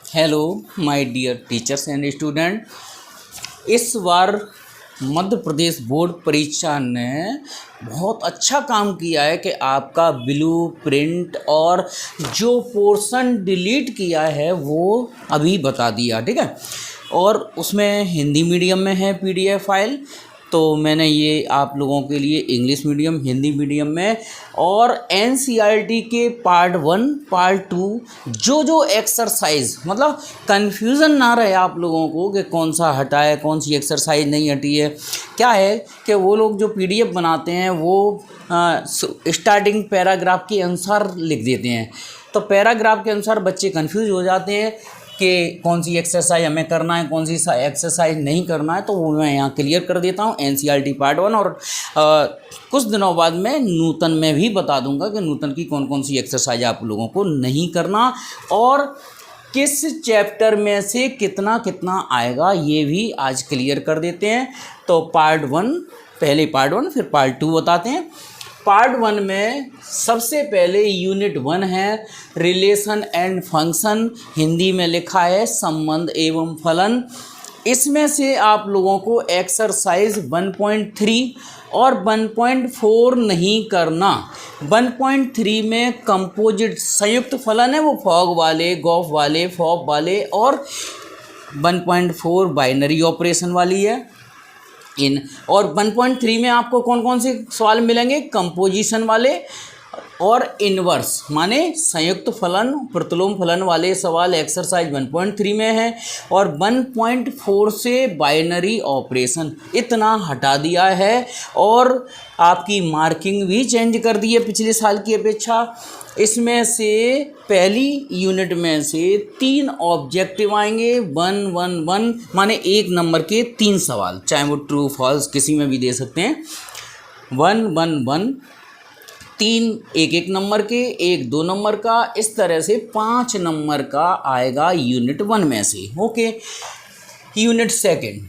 Hello my dear teachers and student. इस बार Madhya Pradesh board परीक्षा ने बहुत अच्छा काम किया है कि आपका ब्लू प्रिंट और जो पोर्शन डिलीट किया है वो अभी बता दिया, ठीक है। और उसमें हिंदी मीडियम में है पीडीएफ फाइल, तो मैंने ये आप लोगों के लिए इंग्लिश मीडियम हिंदी मीडियम में और एनसीईआरटी के पार्ट 1 पार्ट 2 जो एक्सरसाइज, मतलब कन्फ्यूज़न ना रहे आप लोगों को कि कौन सा हटा है, कौन सी एक्सरसाइज नहीं हटी है। क्या है कि वो लोग जो पीडीएफ बनाते हैं वो स्टार्टिंग पैराग्राफ के अनुसार लिख देते हैं, तो पैराग्राफ के अनुसार बच्चे कन्फ्यूज हो जाते हैं कि कौन सी एक्सरसाइज हमें करना है, कौन सी एक्सरसाइज नहीं करना है। तो वो मैं यहाँ क्लियर कर देता हूँ एनसीईआरटी पार्ट 1, और कुछ दिनों बाद मैं नूतन में भी बता दूंगा कि नूतन की कौन कौन सी एक्सरसाइज आप लोगों को नहीं करना और किस चैप्टर में से कितना कितना आएगा, ये भी आज क्लियर कर देते हैं। तो पार्ट 1, पहले पार्ट 1 फिर पार्ट 2 बताते हैं। पार्ट 1 में सबसे पहले यूनिट 1 है रिलेशन एंड फंक्शन, हिंदी में लिखा है संबंध एवं फलन। इसमें से आप लोगों को एक्सरसाइज 1.3 और 1.4 नहीं करना। 1.3 में कंपोजिट संयुक्त फलन है, वो फॉग वाले, गॉफ वाले, फॉप वाले, और 1.4 बाइनरी ऑपरेशन वाली है और 1.3 में आपको कौन कौन से सवाल मिलेंगे, कंपोजिशन वाले और इनवर्स माने संयुक्त फलन प्रतिलोम फलन वाले सवाल एक्सरसाइज 1.3 में है। और 1.4 से बाइनरी ऑपरेशन इतना हटा दिया है और आपकी मार्किंग भी चेंज कर दी है पिछले साल की अपेक्षा। इसमें से पहली यूनिट में से 3 ऑब्जेक्टिव आएंगे, 1 1 1 माने 1 नंबर के 3 सवाल, चाहे वो ट्रू फॉल्स किसी में भी दे सकते हैं। 1 1 1 3 1 1 नंबर के, 1 2 नंबर का, इस तरह से 5 नंबर का आएगा यूनिट 1 में से। Okay, unit 2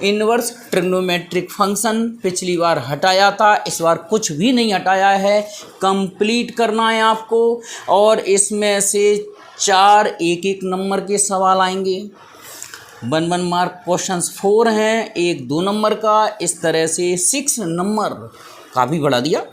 inverse trigonometric function पिछली बार हटाया था, इस बार कुछ भी नहीं हटाया है, कंप्लीट करना है आपको। और इसमें से 4 1 1 नंबर के सवाल आएंगे, 1 1 मार्क क्वेश्चंस 4 हैं, 1 2 नंबर का, इस तरह से 6 नंबर काफ़ी बढ़ा दिया।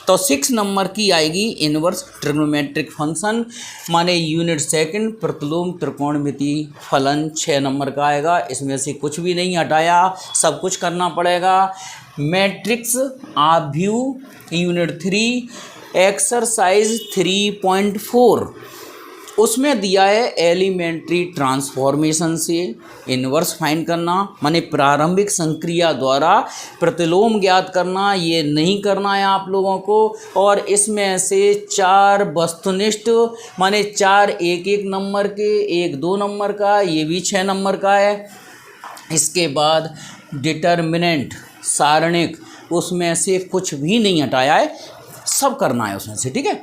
तो 6 नंबर की आएगी इनवर्स ट्रिग्नोमेट्रिक फंक्शन माने यूनिट 2 प्रतिलोम त्रिकोणमिति फलन 6 नंबर का आएगा। इसमें से कुछ भी नहीं हटाया, सब कुछ करना पड़ेगा। Matrix of view unit 3 exercise 3.4 उसमें दिया है एलिमेंट्री ट्रांसफॉर्मेशन से इनवर्स फाइंड करना, माने प्रारंभिक संक्रिया द्वारा प्रतिलोम ज्ञात करना, ये नहीं करना है आप लोगों को। और इसमें से 4 वस्तुनिष्ठ माने 4 1 1 नंबर के, 1 2 नंबर का, ये भी 6 नंबर का है। इसके बाद डिटर्मिनेंट सारणिक, उसमें से कुछ भी नहीं हटाया है, सब करना है उसमें से, ठीक है।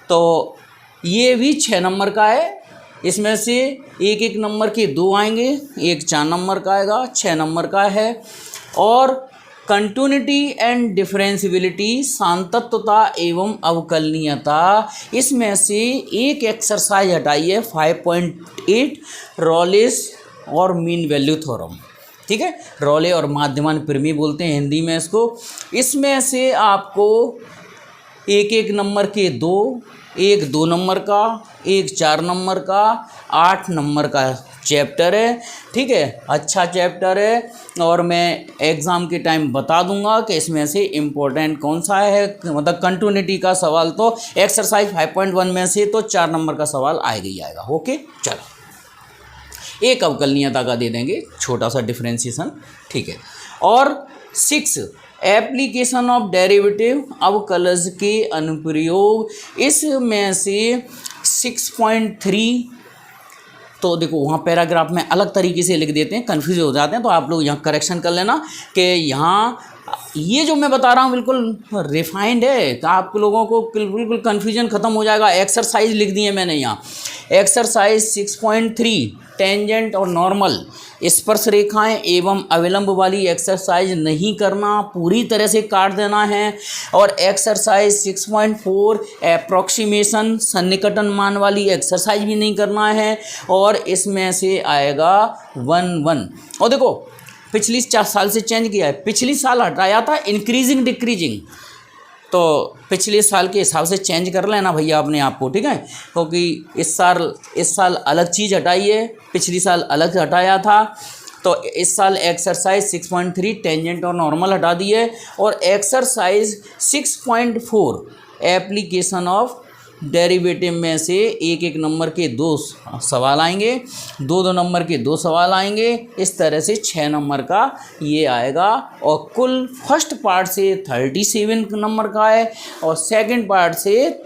तो ये भी 6 नंबर का है। इसमें से 1 1 नंबर के 2 आएंगे, 1 4 नंबर का आएगा, 6 नंबर का है। और कंटिन्यूटी एंड डिफरेंशियबिलिटी सांतत्वता एवं अवकलनीयता, इसमें से एक एक्सरसाइज हटाई है 5.8 रॉलेस और मीन वैल्यू थ्योरम, ठीक है। रॉले और माध्यमान प्रमेय बोलते हैं हिंदी में इसको। इसमें से आपको 1 1 नंबर के 2, 1 2 नंबर का, 1 4 नंबर का, 8 नंबर का चैप्टर है, ठीक है। अच्छा चैप्टर है और मैं एग्ज़ाम के टाइम बता दूंगा कि इसमें से इम्पोर्टेंट कौन सा है। मतलब कंटिन्यूटी का सवाल तो एक्सरसाइज 5.1 में से तो 4 नंबर का सवाल आएगा ही आएगा। ओके, चलो एक अवकलनीयता का दे देंगे, छोटा सा डिफ्रेंसिएशन, ठीक है। और 6 एप्लीकेशन ऑफ डेरिवेटिव अवकलज के अनुप्रयोग, इसमें से 6.3 तो देखो वहाँ पैराग्राफ में अलग तरीके से लिख देते हैं, कन्फ्यूज हो जाते हैं, तो आप लोग यहाँ करेक्शन कर लेना कि यहाँ ये जो मैं बता रहा हूँ बिल्कुल रिफाइंड है, तो आप लोगों को बिल्कुल कन्फ्यूजन खत्म हो जाएगा। एक्सरसाइज लिख दी है मैंने यहाँ, एक्सरसाइज 6.3 टेंजेंट और नॉर्मल स्पर्श रेखाएं एवं अविलंब वाली एक्सरसाइज नहीं करना, पूरी तरह से काट देना है। और एक्सरसाइज 6.4 अप्रॉक्सीमेशन सन्निकटन मान वाली एक्सरसाइज भी नहीं करना है, और इसमें से आएगा 1 और देखो पिछली 4 साल से चेंज किया है, पिछली साल हटाया था इंक्रीजिंग डिक्रीजिंग, तो पिछले साल के हिसाब से चेंज कर लेना भैया अपने आप को, ठीक है, क्योंकि इस साल अलग चीज़ हटाई है, पिछली साल अलग हटाया था। तो इस साल एक्सरसाइज 6.3 टेंजेंट और नॉर्मल हटा दिए, और एक्सरसाइज 6.4 एप्लीकेशन ऑफ डेरिवेटिव में से एक नंबर के 2 सवाल आएंगे, 2 नंबर के 2 सवाल आएंगे, इस तरह से 6 नंबर का ये आएगा। और कुल फर्स्ट पार्ट से 37 नंबर का है और सेकंड पार्ट से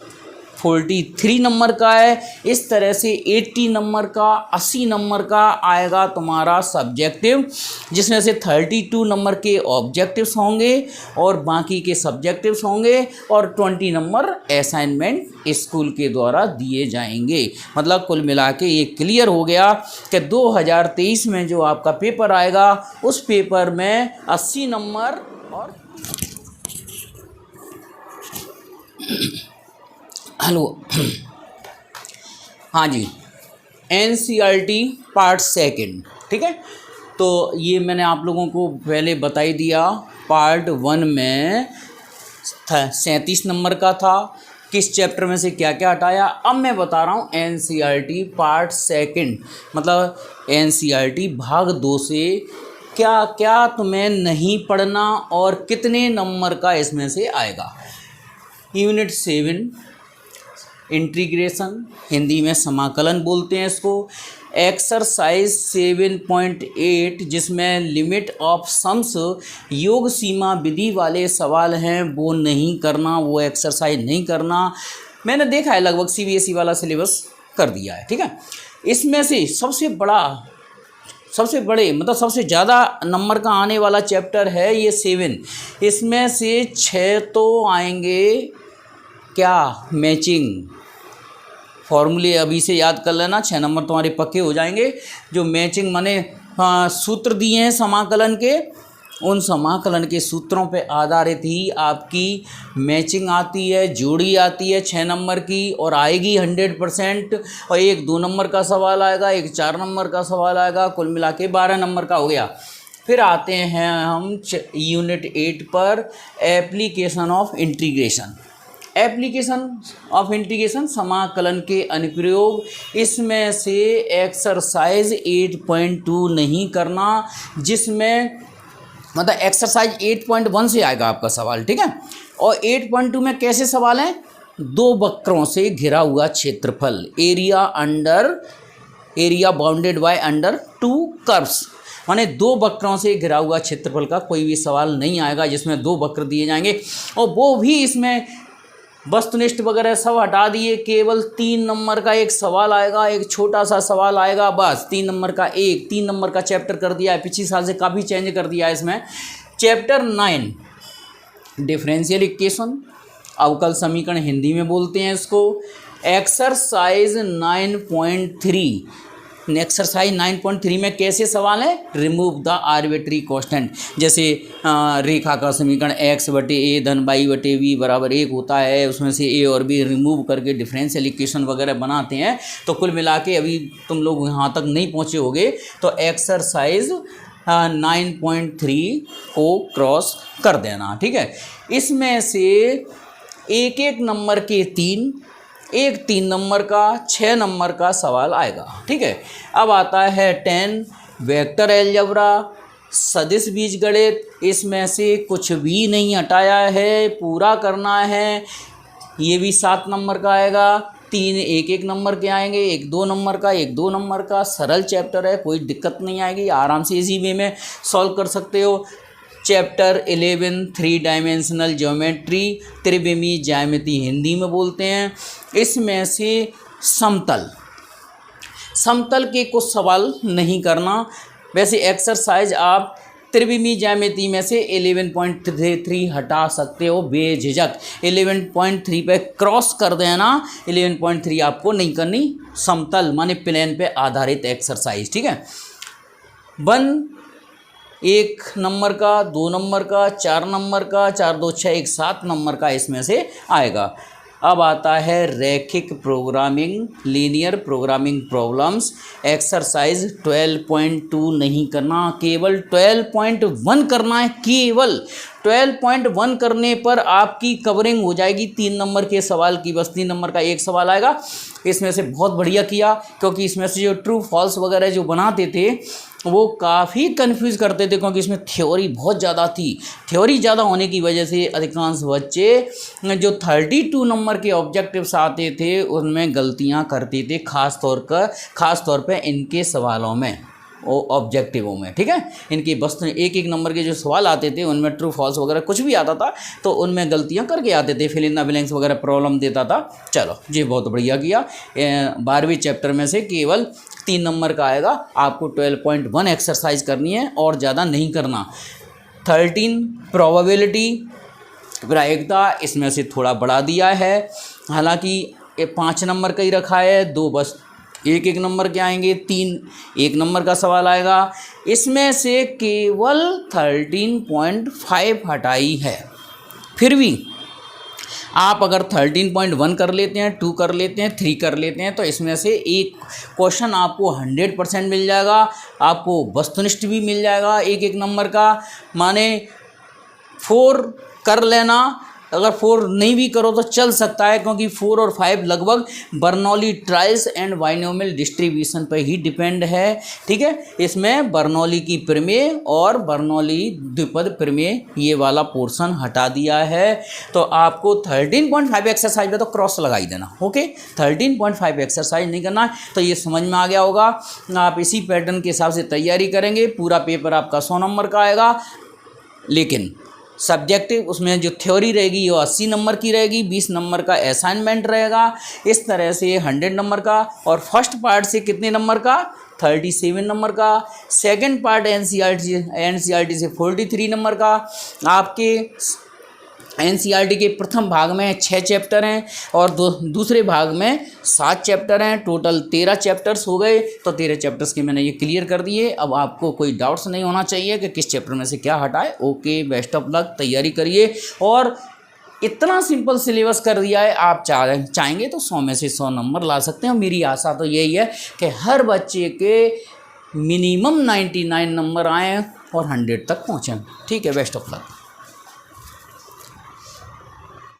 43 नंबर का है। इस तरह से 80 नंबर का 80 नंबर का आएगा तुम्हारा सब्जेक्टिव, जिसमें से 32 नंबर के ऑब्जेक्टिव्स होंगे और बाकी के सब्जेक्टिव्स होंगे, और 20 नंबर असाइनमेंट स्कूल के द्वारा दिए जाएंगे। मतलब कुल मिला के ये क्लियर हो गया कि 2023 में जो आपका पेपर आएगा उस पेपर में 80 नंबर और हेलो हाँ जी NCERT पार्ट सेकंड, ठीक है। तो ये मैंने आप लोगों को पहले बता ही दिया, पार्ट 1 में 37 नंबर का था, किस चैप्टर में से क्या क्या हटाया। अब मैं बता रहा हूँ NCERT पार्ट सेकंड, मतलब NCERT भाग 2 से क्या क्या तुम्हें नहीं पढ़ना और कितने नंबर का इसमें से आएगा। यूनिट 7 इंटीग्रेशन, हिंदी में समाकलन बोलते हैं इसको। एक्सरसाइज 7.8 जिसमें लिमिट ऑफ सम्स योग सीमा विधि वाले सवाल हैं, वो नहीं करना, वो एक्सरसाइज नहीं करना। मैंने देखा है लगभग CBSE वाला सिलेबस कर दिया है, ठीक है। इसमें से सबसे बड़े मतलब सबसे ज़्यादा नंबर का आने वाला चैप्टर है ये 7। इसमें से 6 तो आएंगे क्या, मैचिंग फॉर्मूले अभी से याद कर लेना, 6 नंबर तुम्हारे पक्के हो जाएंगे। जो मैचिंग माने सूत्र दिए हैं समाकलन के, उन समाकलन के सूत्रों पे आधारित ही आपकी मैचिंग आती है, जोड़ी आती है 6 नंबर की, और आएगी 100%। और एक 2 नंबर का सवाल आएगा, एक 4 नंबर का सवाल आएगा, कुल मिला के 12 नंबर का हो गया। फिर आते हैं हम यूनिट 8 पर, application of integration. Application of integration समाकलन के अनुप्रयोग। इसमें से एक्सरसाइज 8.2 नहीं करना, जिसमें मतलब एक्सरसाइज 8.1 से आएगा आपका सवाल, ठीक है। और 8.2 में कैसे सवाल हैं, 2 वक्रों से घिरा हुआ क्षेत्रफल, area bounded by under 2 curves, माने 2 वक्रों से घिरा हुआ क्षेत्रफल का कोई भी सवाल नहीं आएगा जिसमें 2 वक्र दिए जाएंगे। और वो भी इसमें वस्तुनिष्ठ वगैरह सब हटा दिए, केवल 3 नंबर का एक सवाल आएगा, एक छोटा सा सवाल आएगा, बस 3 नंबर का 3 नंबर का चैप्टर कर दिया है, पिछले साल से काफ़ी चेंज कर दिया है इसमें। चैप्टर 9 डिफरेंशियल इक्वेशन, अवकल समीकरण हिंदी में बोलते हैं इसको। एक्सरसाइज 9.3, एक्सरसाइज 9.3 में कैसे सवाल है, रिमूव द आर्बिट्री कांस्टेंट। जैसे रेखा का समीकरण x/a धन y/b बराबर 1 होता है, उसमें से a और b रिमूव करके डिफरेंशियल इक्वेशन वगैरह बनाते हैं। तो कुल मिला के अभी तुम लोग यहाँ तक नहीं पहुँचे होगे, तो एक्सरसाइज 9.3 को क्रॉस कर देना, ठीक है। इसमें से एक नंबर के 3 नंबर का 6 नंबर का सवाल आएगा, ठीक है। अब आता है 10 वेक्टर अलजेब्रा, सदिश बीजगणित। इसमें से कुछ भी नहीं हटाया है, पूरा करना है। ये भी 7 नंबर का आएगा, 3 एक नंबर के आएंगे, 1 2 नंबर का, 1 2 नंबर का। सरल चैप्टर है, कोई दिक्कत नहीं आएगी, आराम से इसी वे में सॉल्व कर सकते हो। चैप्टर 11 3 डायमेंशनल ज्योमेट्री, त्रिविमीय ज्यामिति हिंदी में बोलते हैं। इसमें से समतल के कुछ सवाल नहीं करना। वैसे एक्सरसाइज आप त्रिविमी ज्यामिति में से 11.3 हटा सकते हो बेझिझक। 11.3 पे क्रॉस कर देना, 11.3 आपको नहीं करनी। समतल माने प्लेन पे आधारित एक्सरसाइज, ठीक है। 1 नंबर का, 2 नंबर का, 4 नंबर का, 4 2 6 1 7 नंबर का इसमें से आएगा। अब आता है रैखिक programming, linear programming problems. Exercise 12.2 नहीं करना, केवल 12.1 करना है। केवल 12.1 करने पर आपकी कवरिंग हो जाएगी 3 नंबर के सवाल की। बस 3 नंबर का एक सवाल आएगा। इसमें से बहुत बढ़िया किया, क्योंकि इसमें से जो ट्रू फॉल्स वगैरह जो बनाते थे वो काफ़ी कंफ्यूज करते थे, क्योंकि इसमें थ्योरी बहुत ज़्यादा थी। थ्योरी ज़्यादा होने की वजह से अधिकांश बच्चे जो 32 नंबर के ऑब्जेक्टिव्स आते थे उनमें गलतियां करते थे, खास तौर पे इनके सवालों में, ऑब्जेक्टिवों में, ठीक है। इनकी बस 1 नंबर के जो सवाल आते थे उनमें ट्रू फॉल्स वगैरह कुछ भी आता था तो उनमें गलतियां करके आते थे, फिल इन द ब्लैंक्स वगैरह प्रॉब्लम देता था। चलो जी, बहुत बढ़िया किया। 12वीं चैप्टर में से केवल 3 नंबर का आएगा। आपको 12.1 एक्सरसाइज करनी है और ज़्यादा नहीं करना। 13 प्रोबेबिलिटी, प्रायिकता, इसमें से थोड़ा बढ़ा दिया है। हालांकि 5 नंबर का ही रखा है, 2 बस 1 नंबर के आएंगे, 3 1 नंबर का सवाल आएगा। इसमें से केवल 13.5 हटाई है। फिर भी आप अगर 13.1 कर लेते हैं, 2 कर लेते हैं, 3 कर लेते हैं तो इसमें से एक क्वेश्चन आपको 100% मिल जाएगा। आपको वस्तुनिष्ठ भी मिल जाएगा 1 नंबर का। माने 4 कर लेना, अगर 4 नहीं भी करो तो चल सकता है, क्योंकि 4 और 5 लगभग Bernoulli trials and binomial distribution पर ही डिपेंड है, ठीक है। इसमें बर्नौली की प्रमेय और बर्नौली द्विपद प्रमेय ये वाला पोर्शन हटा दिया है। तो आपको 13.5 एक्सरसाइज में तो क्रॉस लगा ही देना, ओके। 13.5 एक्सरसाइज नहीं करना है। तो ये समझ में आ गया होगा। आप इसी पैटर्न के हिसाब से तैयारी करेंगे, पूरा पेपर आपका 100 नंबर का आएगा। लेकिन सब्जेक्टिव उसमें जो थ्योरी रहेगी वो 80 नंबर की रहेगी, 20 नंबर का असाइनमेंट रहेगा। इस तरह से 100 नंबर का। और फर्स्ट पार्ट से कितने नंबर का? 37 नंबर का। सेकंड पार्ट एनसीईआरटी से 43 नंबर का। आपके एनसीईआरटी के प्रथम भाग में 6 चैप्टर हैं और दूसरे भाग में 7 चैप्टर हैं। टोटल 13 चैप्टर्स हो गए। तो 13 चैप्टर्स के मैंने ये क्लियर कर दिए। अब आपको कोई डाउट्स नहीं होना चाहिए कि किस चैप्टर में से क्या हटाए। ओके, बेस्ट ऑफ लक, तैयारी करिए। और इतना सिंपल सिलेबस कर दिया है, आप चाहेंगे तो 100 में से 100 नंबर ला सकते हैं। मेरी आशा तो यही है कि हर बच्चे के मिनिमम 99 नंबर आएँ और 100 तक पहुँचें। ठीक है, बेस्ट ऑफ लक।